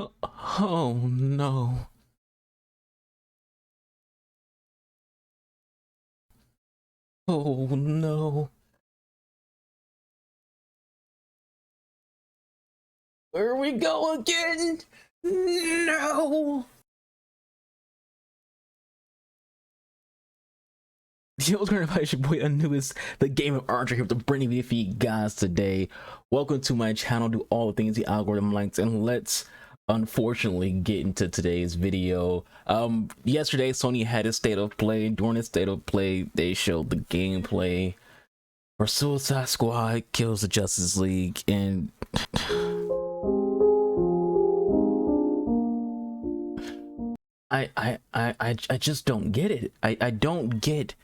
Oh no. Oh no. Where we go again? No. Yo, what's going on? It's your boy Anubis, the game of Archer, here with the brand new video for you guys today. Welcome to my channel. Do all the things the algorithm likes, and let's unfortunately get into today's video. Yesterday Sony had a state of play. During the state of play, they showed the gameplay for Suicide Squad Kills the Justice League, and I just don't get it. I don't get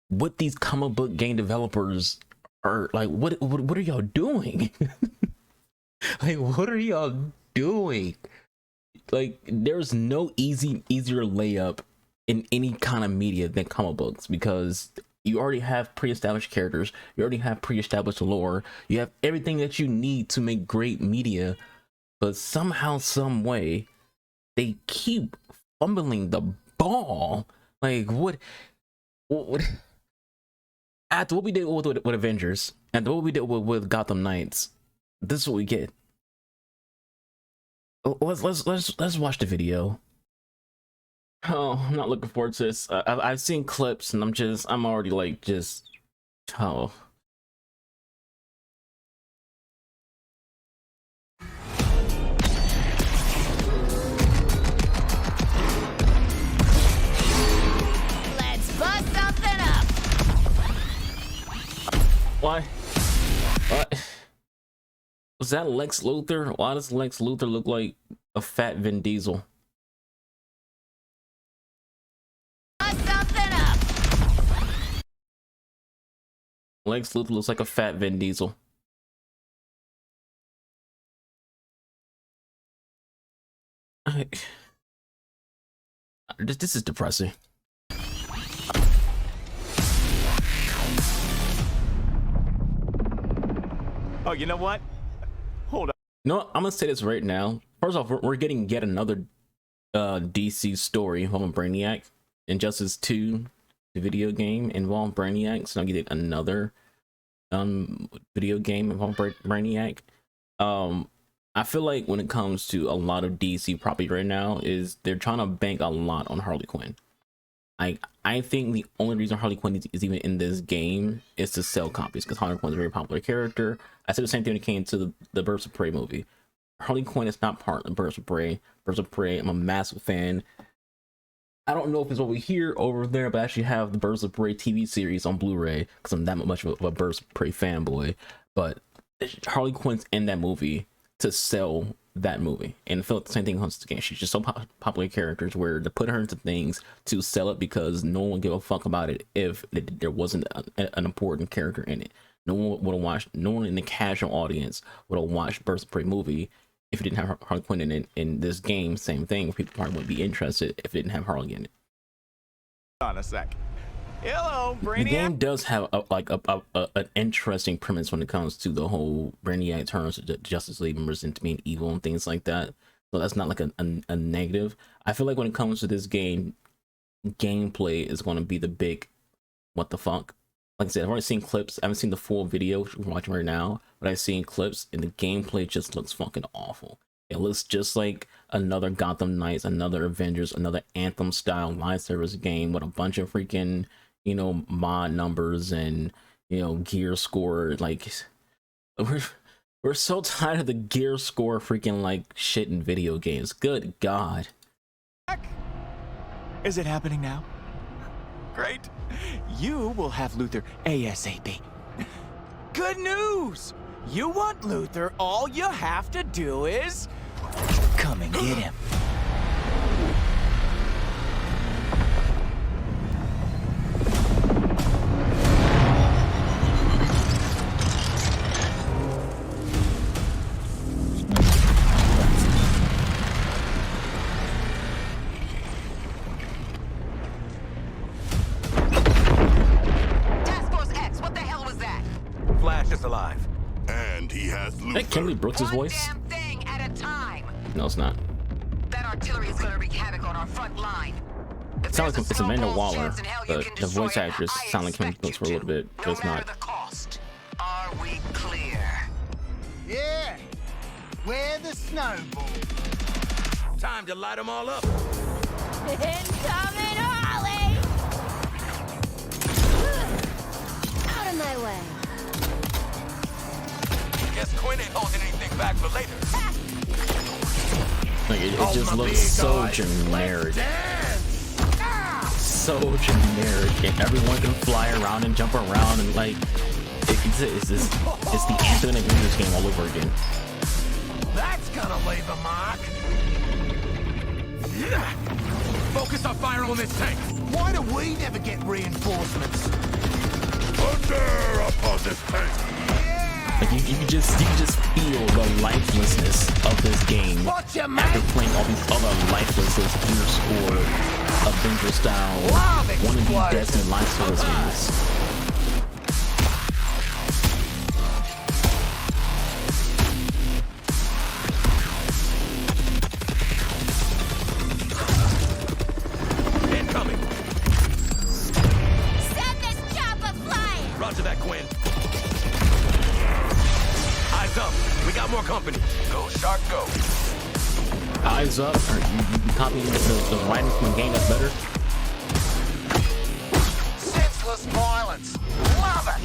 what these comic book game developers are like. What are y'all doing? Like, what are y'all doing? Like, there's no easier layup in any kind of media than comic books, because you already have pre-established characters, you already have pre-established lore, you have everything that you need to make great media. But somehow, some way, they keep fumbling the ball. Like, what after what we did with Avengers, and what we did with Gotham Knights, this is what we get. Let's watch the video. Oh, I'm not looking forward to this. I've seen clips, and I'm already like, oh. Why? What? Was that Lex Luthor? Why does Lex Luthor look like a fat Vin Diesel? Lex Luthor looks like a fat Vin Diesel. This is depressing. Oh, you know what? Hold on. You know what? I'm gonna say this right now. First off, we're getting yet another DC story involving Brainiac. Injustice 2, the video game, involved Brainiac. So I'm getting another video game involving Brainiac. I feel like when it comes to a lot of DC property right now, is they're trying to bank a lot on Harley Quinn. I think the only reason Harley Quinn is even in this game is to sell copies, because Harley Quinn is a very popular character. I said the same thing when it came to the Birds of Prey movie. Harley Quinn is not part of Birds of Prey. Birds of Prey, I'm a massive fan. I don't know if it's over here over there, but I actually have the Birds of Prey TV series on Blu-ray, because I'm that much of a Birds of Prey fanboy. But Harley Quinn's in that movie to sell that movie, and I feel like the same thing comes to the game. She's just so popular characters where to put her into things to sell it, because no one would give a fuck about it if there wasn't an important character in it. No one would have watched. No one in the casual audience would have watched Birds of Prey movie if it didn't have Harley Quinn in it. In this game, same thing. People probably wouldn't be interested if it didn't have Harley in it. On a sec. Hello, Brainiac. The game does have an interesting premise when it comes to the whole Brainiac turns to Justice League members into being evil and things like that. So that's not like a negative. I feel like when it comes to this game, gameplay is going to be the big what the fuck. Like I said, I've already seen clips. I haven't seen the full video, which we're watching right now, but I've seen clips, and the gameplay just looks fucking awful. It looks just like another Gotham Knights, another Avengers, another Anthem style live service game with a bunch of freaking, you know, mod numbers and, you know, gear score. Like, we're so tired of the gear score freaking like shit in video games. Good God. Is it happening now? Great. You will have Luthor ASAP. Good news! You want Luthor, all you have to do is come and get him. Flash is alive. And he has Luthor. That Kimberly Brooks' voice. One damn thing at a time. No, it's not. That artillery is gonna wreak havoc on our front line. It sounds like it's Amanda Waller, but the voice actress sound like him for a little bit, but it's not. The cost. Are we clear? Yeah, we're the snowball. Time to light them all up. Incoming Harley! Out of my way. Guess Quinn ain't holding anything back for later. Like it just looks so generic. So generic, and everyone can fly around and jump around, and like it's the Anthem Avengers game all over again. That's gonna leave a mark. Focus our fire on this tank. Why do we never get reinforcements? Thunder upon this tank. Like you can just feel the lifelessness of this game Watch your after mate. playing all these other lifelesses, underscore Avenger style, Love one of the explosives. best in life service games. Incoming. Set this chopper flying! Roger that, Quinn. Eyes up. We got more company. Go, Shark, go. Eyes up, or you copying the writing from a game that's better. Senseless violence. Love it.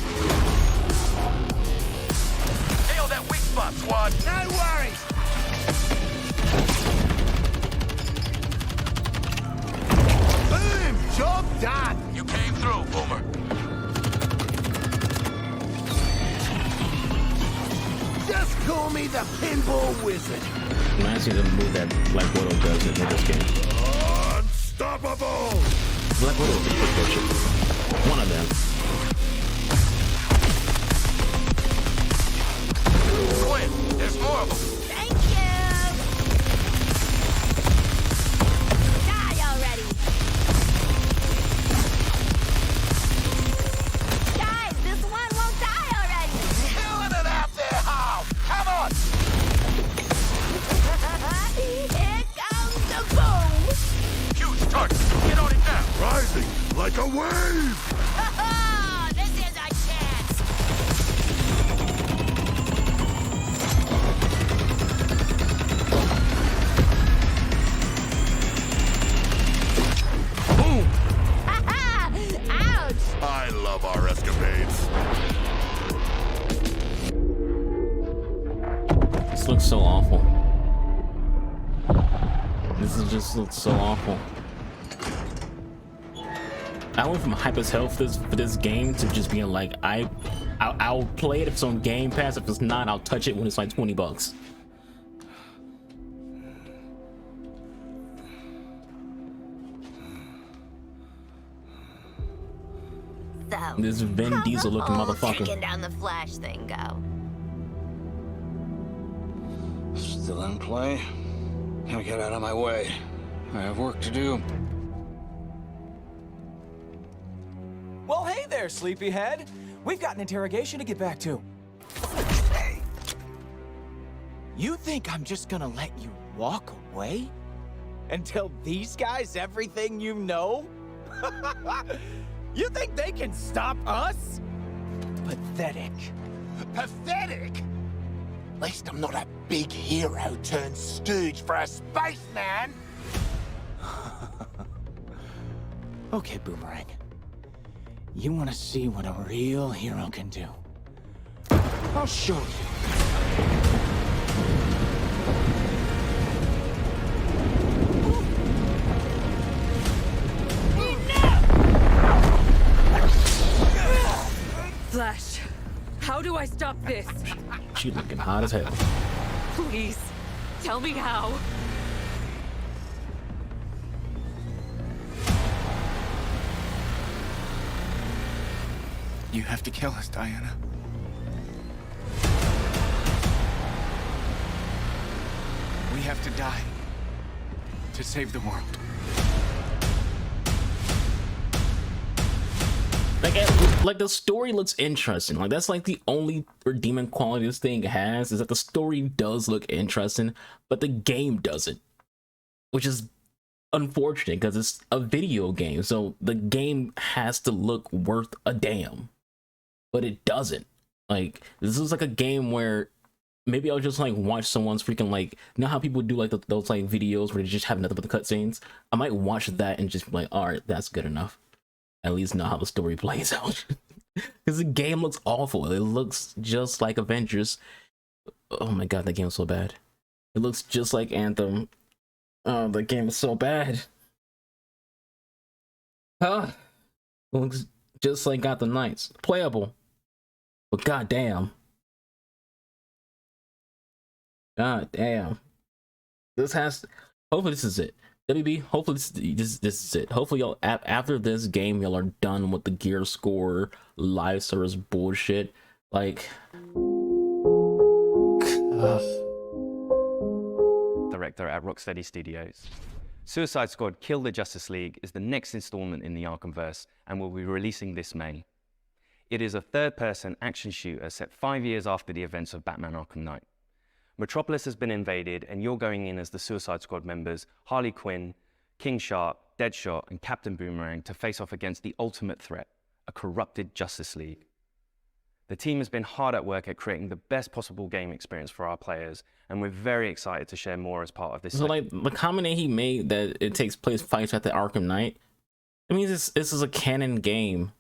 Nail that weak spot, squad. No worries. Boom! Job done. You came through, Boomer. Just call me the pinball wizard. Reminds me of the move that Black Widow does in this game. Unstoppable. Black Widow is a good picture. One of them. Quinn, there's more of them. Thank you! Die already! Guys, this one won't die already! Killing it out there, Hal. Come on. Here comes the boom! Huge target. Get on it now. Rising like a wave. Oh, this is our chance! Boom. Ouch! I love our escapades. This looks so awful. This is just looks so awful. I went from hype as hell for this game to just being like, I'll play it if it's on Game Pass. If it's not, I'll touch it when it's like $20. So, This Vin how's Diesel the looking whole motherfucker. taking down the Flash thing go? Still in play? Now get out of my way. I have work to do. Well, hey there, sleepyhead. We've got an interrogation to get back to. Hey. You think I'm just gonna let you walk away? And tell these guys everything you know? You think they can stop us? Pathetic. Pathetic. At least I'm not a big hero turned stooge for a spaceman. Okay, Boomerang. You want to see what a real hero can do? I'll show you. Flash, how do I stop this? She looking hot as hell. Please, tell me how. You have to kill us, Diana. We have to die to save the world. Like the story looks interesting. Like that's like the only redeeming quality this thing has, is that the story does look interesting, but the game doesn't, which is unfortunate because it's a video game, so the game has to look worth a damn, but it doesn't. Like this is like a game where maybe I'll just like watch someone's freaking, like, you know how people do like those like videos where they just have nothing but the cutscenes. I might watch that and just be like, all right, that's good enough. At least know how the story plays out. Because the game looks awful. It looks just like Avengers. Oh my god, that game's so bad. It looks just like Anthem. Oh, the game is so bad. It looks just like Gotham Knights. Playable. But goddamn. God damn. This has to, hopefully this is it. WB, hopefully this is it. Hopefully y'all after this game y'all are done with the gear score live service bullshit. Like Director at Rocksteady Studios. Suicide Squad Kill the Justice League is the next installment in the Arkhamverse and will be releasing this May. It is a third-person action shooter set 5 years after the events of Batman Arkham Knight. Metropolis has been invaded, and you're going in as the Suicide Squad members Harley Quinn, King Shark, Deadshot, and Captain Boomerang to face off against the ultimate threat, a corrupted Justice League. The team has been hard at work at creating the best possible game experience for our players, and we're very excited to share more as part of this. So like the comment he made that it takes place fights at the Arkham Knight, I mean this is a canon game.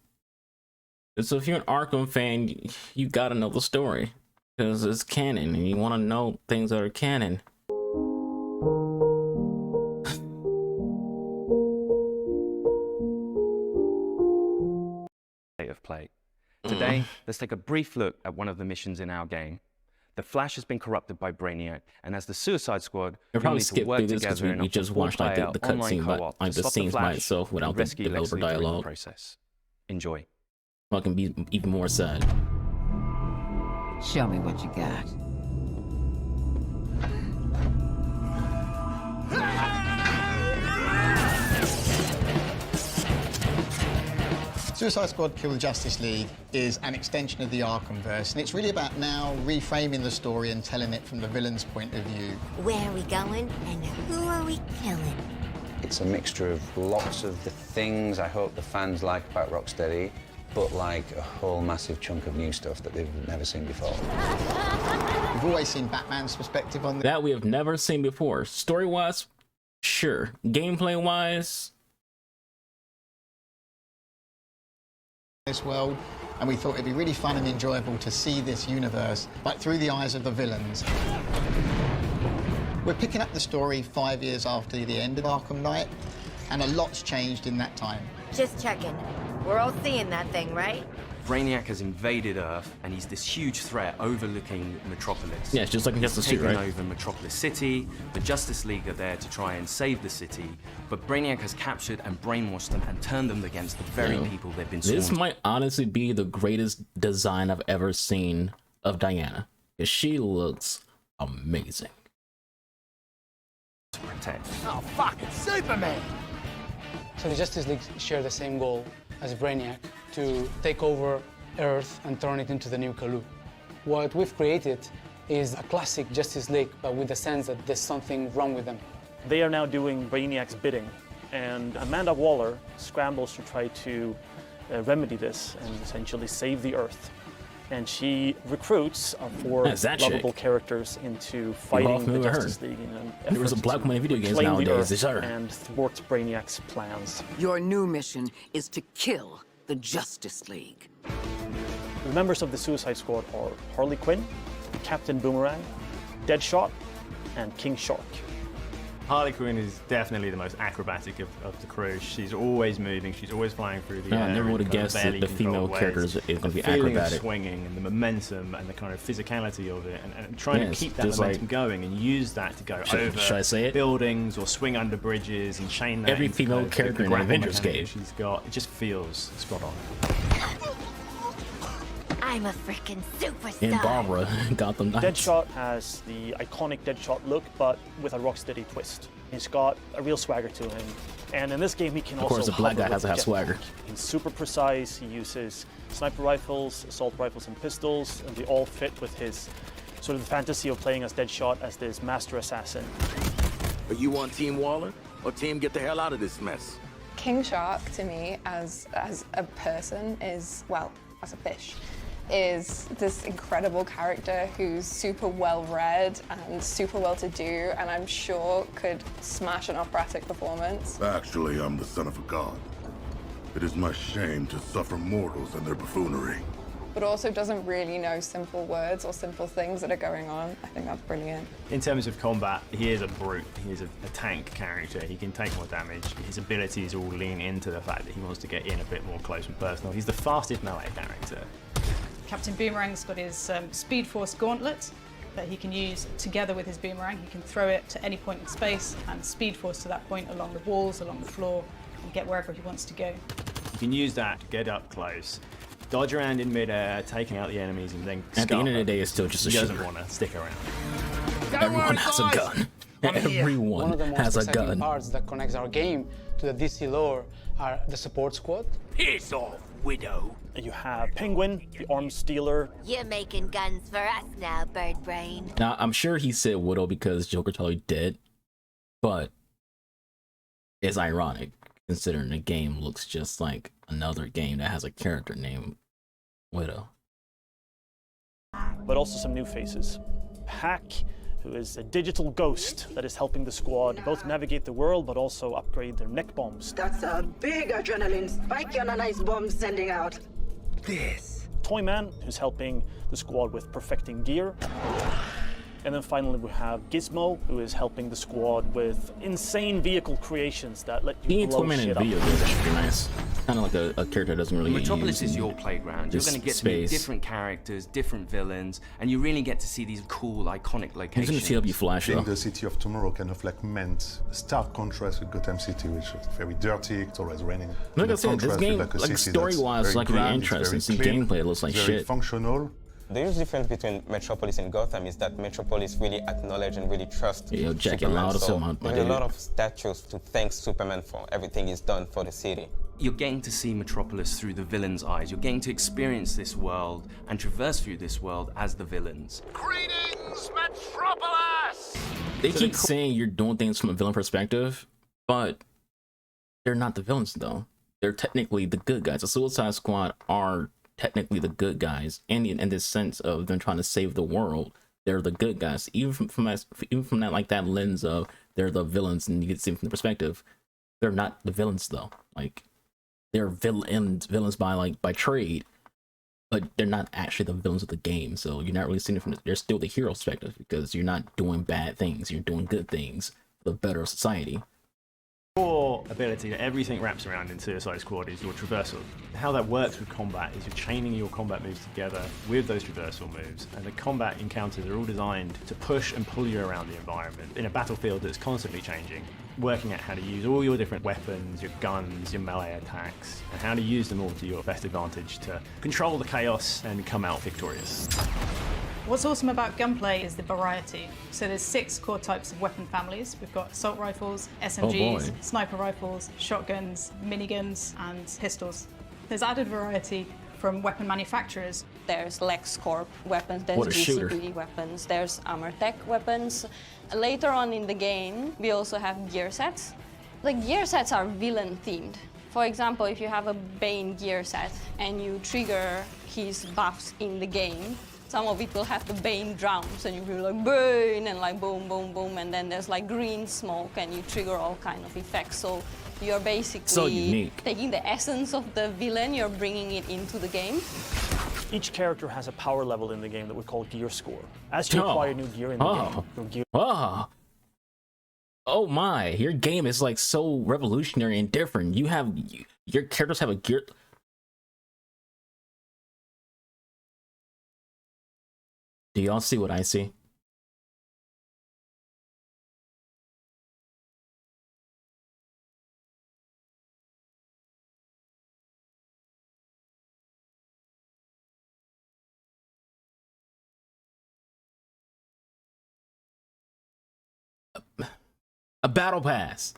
So if you're an Arkham fan, you gotta know the story. Because it's canon, and you want to know things that are canon. State of play. Today, let's take a brief look at one of the missions in our game. The Flash has been corrupted by Brainiac, and as the Suicide Squad, I'll probably need to skip work through this because together in we a just watched like the four-player online cutscene, but co-op like to the stop scenes by Flash itself without and the rescue developer Lex Luthor in the dialogue. process. Enjoy. Fucking be even more sad. Show me what you got. Suicide Squad Kill the Justice League is an extension of the Arkhamverse, and it's really about now reframing the story and telling it from the villain's point of view. Where are we going and who are we killing? It's a mixture of lots of the things I hope the fans like about Rocksteady, but like a whole massive chunk of new stuff that they've never seen before. We've always seen Batman's perspective on That we have never seen before. Story-wise, sure. Gameplay-wise, this world, and we thought it'd be really fun and enjoyable to see this universe, but through the eyes of the villains. We're picking up the story 5 years after the end of Arkham Knight, and a lot's changed in that time. Just checking. We're all seeing that thing, right? Brainiac has invaded Earth, and he's this huge threat overlooking Metropolis. yeah, it's just like in Justice League, Taken right? over Metropolis City. The Justice League are there to try and save the city, but Brainiac has captured and brainwashed them and turned them against the very people they've been sworn This might honestly be the greatest design I've ever seen of Diana, because she looks amazing. to protect. Oh, fuck, it's Superman! So the Justice League share the same goal as Brainiac, to take over Earth and turn it into the new Kalu. What we've created is a classic Justice League, but with the sense that there's something wrong with them. They are now doing Brainiac's bidding, and Amanda Waller scrambles to try to remedy this and essentially save the Earth. And she recruits four lovable characters into fighting the Justice League in an effort there was a black woman in video games reclaim the nowadays. It's Earth her. and thwart Brainiac's plans. Your new mission is to kill the Justice League. The members of the Suicide Squad are Harley Quinn, Captain Boomerang, Deadshot, and King Shark. Harley Quinn is definitely the most acrobatic of the crew. She's always moving. She's always flying through the air. I never would have guessed that the female characters is going to be acrobatic. The swinging and the momentum and the kind of physicality of it, and trying to keep that momentum going and use that to go over should I say it? buildings or swing under bridges and chain that. Every female character in an Avengers game. She's got, it just feels spot on. I I'm a freaking superstar. And Barbara, Gotham Knights. Deadshot has the iconic Deadshot look, but with a Rocksteady twist. He's got a real swagger to him. And in this game, he can also. Of course, a black guy has to have swagger. He's super precise. He uses sniper rifles, assault rifles, and pistols, and they all fit with his sort of the fantasy of playing as Deadshot as this master assassin. Are you on Team Waller or Team Get the Hell Out of This Mess? King Shark, to me, as a person, is, well, as a fish, is this incredible character who's super well-read and super well-to-do, and I'm sure could smash an operatic performance. Actually, I'm the son of a god. It is my shame to suffer mortals and their buffoonery. But also doesn't really know simple words or simple things that are going on. I think that's brilliant. In terms of combat, he is a brute. He is a tank character. He can take more damage. His abilities all lean into the fact that he wants to get in a bit more close and personal. He's the fastest melee character. Captain Boomerang's got his Speed Force Gauntlet that he can use together with his boomerang. He can throw it to any point in space and Speed Force to that point along the walls, along the floor, and get wherever he wants to go. You can use that to get up close, dodge around in midair, taking out the enemies, and then at the end of the day, it's still just a shooter. He doesn't want to stick around. Everyone has a gun. Everyone One of the most has a exciting gun. parts that connects our game to the DC lore are the support squad. Piss off, Widow. And you have Penguin, the arms stealer. You're making guns for us now, Bird Brain. Now, I'm sure he said Widow because Joker totally did, but it's ironic considering the game looks just like another game that has a character named Widow. But also some new faces. Hack, who is a digital ghost that is helping the squad both navigate the world but also upgrade their neck bombs. That's a big adrenaline spike on a nice bomb sending out. This. Toyman, who's helping the squad with perfecting gear. And then finally we have Gizmo, who is helping the squad with insane vehicle creations that let you blow Toyman in shit up. video games, that should be nice. Kind of like a character that doesn't really Metropolis use is your playground. You're just going to get to meet space. different characters, different villains, and you really get to see these cool, iconic locations. He's in the CW Flash, Being though. the city of tomorrow kind of like meant a stark contrast with Gotham City, which is very dirty, it's always raining. Like I And said, this contrast game, with a like city story-wise, that's like very really grand, it's interesting. See very clean, gameplay, it looks like it's very shit. functional. The huge difference between Metropolis and Gotham is that Metropolis really acknowledge and really trust Yo, Jack, Superman. loud as So hell, my there's a dude. lot of statues to thank Superman for everything he's done for the city. You're getting to see Metropolis through the villain's eyes. You're getting to experience this world and traverse through this world as the villains. Greetings, Metropolis! They keep saying you're doing things from a villain perspective, but they're not the villains, though. They're technically the good guys. The Suicide Squad are technically the good guys, and in this sense of them trying to save the world, they're the good guys. Even from that like that lens of they're the villains, and you can see from the perspective, they're not the villains though. Like they're villains by trade, but they're not actually the villains of the game. So you're not really seeing it from they're still the hero perspective because you're not doing bad things. You're doing good things for the better society. Core ability that everything wraps around in Suicide Squad is your traversal. How that works with combat is you're chaining your combat moves together with those traversal moves, and the combat encounters are all designed to push and pull you around the environment in a battlefield that's constantly changing, working out how to use all your different weapons, your guns, your melee attacks, and how to use them all to your best advantage to control the chaos and come out victorious. What's awesome about gunplay is the variety. So there's 6 core types of weapon families. We've got assault rifles, SMGs, sniper rifles, shotguns, miniguns, and pistols. There's added variety from weapon manufacturers. There's LexCorp weapons, there's What a shooter. GCP weapons, there's Armortech weapons. Later on in the game, we also have gear sets. The gear sets are villain themed. For example, if you have a Bane gear set and you trigger his buffs in the game, some of it will have the Bane drums, and you will like Bane and like boom, boom, boom, and then there's like green smoke, and you trigger all kind of effects. So you're basically So unique. taking the essence of the villain, you're bringing it into the game. Each character has a power level in the game that we call gear score. As you acquire new gear in the game, your gear Oh my, your game is like so revolutionary and different. Your characters have a gear. Do y'all see what I see? A battle pass.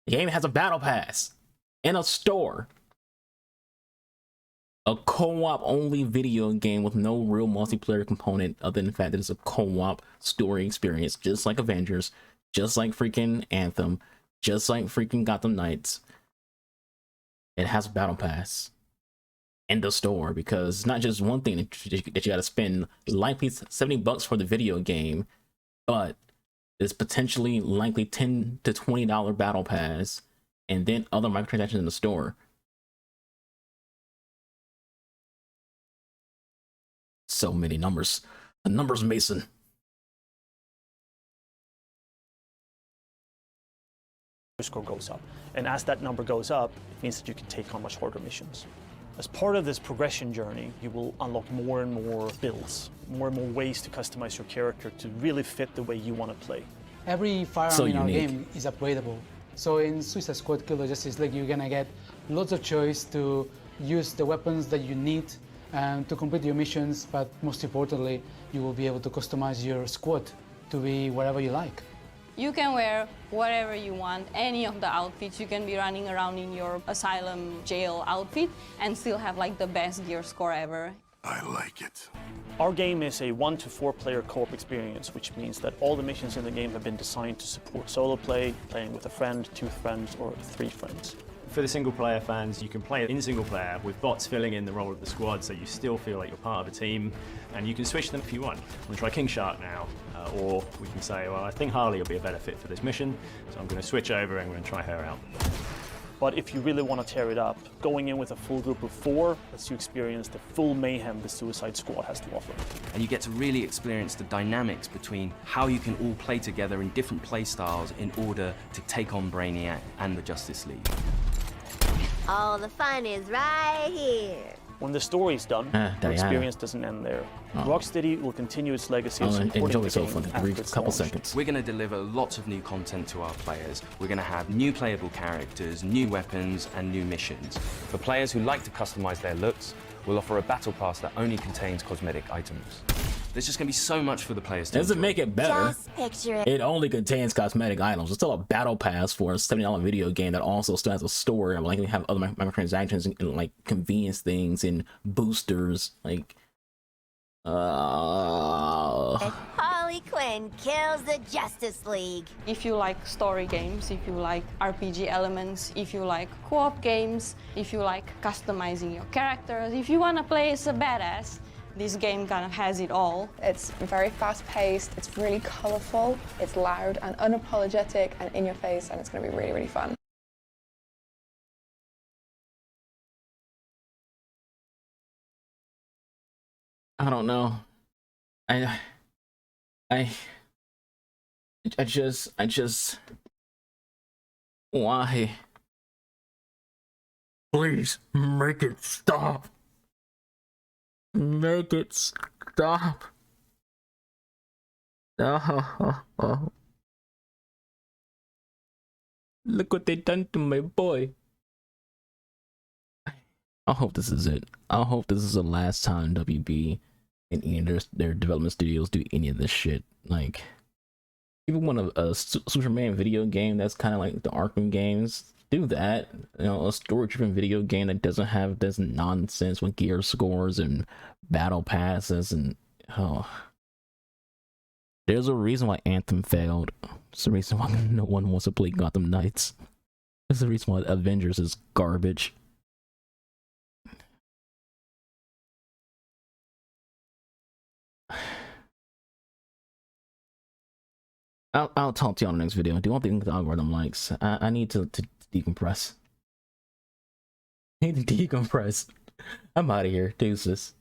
The game has a battle pass in a store. A co-op only video game with no real multiplayer component other than the fact that it's a co-op story experience, just like Avengers, just like freaking Anthem, just like freaking Gotham Knights. It has a battle pass in the store because it's not just one thing that you got to spend likely $70 for the video game, but it's potentially likely $10 to $20 battle pass and then other microtransactions in the store. So many numbers. The numbers, Mason. Score goes up. And as that number goes up, it means that you can take on much harder missions. As part of this progression journey, you will unlock more and more builds, more and more ways to customize your character to really fit the way you want to play. Every firearm in our game is upgradable. So in Suicide Squad Kill the Justice League, you're gonna get lots of choice to use the weapons that you need to complete your missions, but most importantly, you will be able to customize your squad to be whatever you like. You can wear whatever you want, any of the outfits. You can be running around in your asylum jail outfit and still have like the best gear score ever. I like it. Our game is a 1 to 4 player co-op experience, which means that all the missions in the game have been designed to support solo play, playing with a friend, 2 friends, or 3 friends. For the single player fans, you can play in single player with bots filling in the role of the squad, so you still feel like you're part of a team, and you can switch them if you want. I'm going to try King Shark now, or we can say, well, I think Harley will be a better fit for this mission, so I'm going to switch over and I'm going to try her out. But if you really want to tear it up, going in with a full group of 4 lets you experience the full mayhem the Suicide Squad has to offer. And you get to really experience the dynamics between how you can all play together in different play styles in order to take on Brainiac and the Justice League. All the fun is right here. When the story's done, the experience doesn't end there. Rocksteady will continue its legacy of supporting the game after its couple launch. seconds. We're going to deliver lots of new content to our players. We're going to have new playable characters, new weapons, and new missions. For players who like to customize their looks, we'll offer a battle pass that only contains cosmetic items. There's just going to be so much for the players to Doesn't enjoy. make it better. Just picture it. It only contains cosmetic items. It's still a battle pass for a $70 video game that also still has a store and like have other microtransactions and like convenience things and boosters. Like, Harley Quinn kills the Justice League. If you like story games, if you like RPG elements, if you like co-op games, if you like customizing your characters, if you want to play as a badass, this game kind of has it all. It's very fast-paced, it's really colourful, it's loud and unapologetic and in your face, and it's going to be really, really fun. I don't know. I just why? Please make it stop. Make it stop. Oh. Look what they done to my boy. I hope this is it. I hope this is the last time WB and any of their development studios do any of this shit. Like, people want a Superman video game that's kind of like the Arkham games. Do that. You know, a story-driven video game that doesn't have this nonsense with gear scores and battle passes and There's a reason why Anthem failed. There's the reason why no one wants to play Gotham Knights. There's the reason why Avengers is garbage. I'll talk to you on the next video. Do one thing the algorithm likes. I need to decompress. I need to decompress. I'm out of here. Deuces.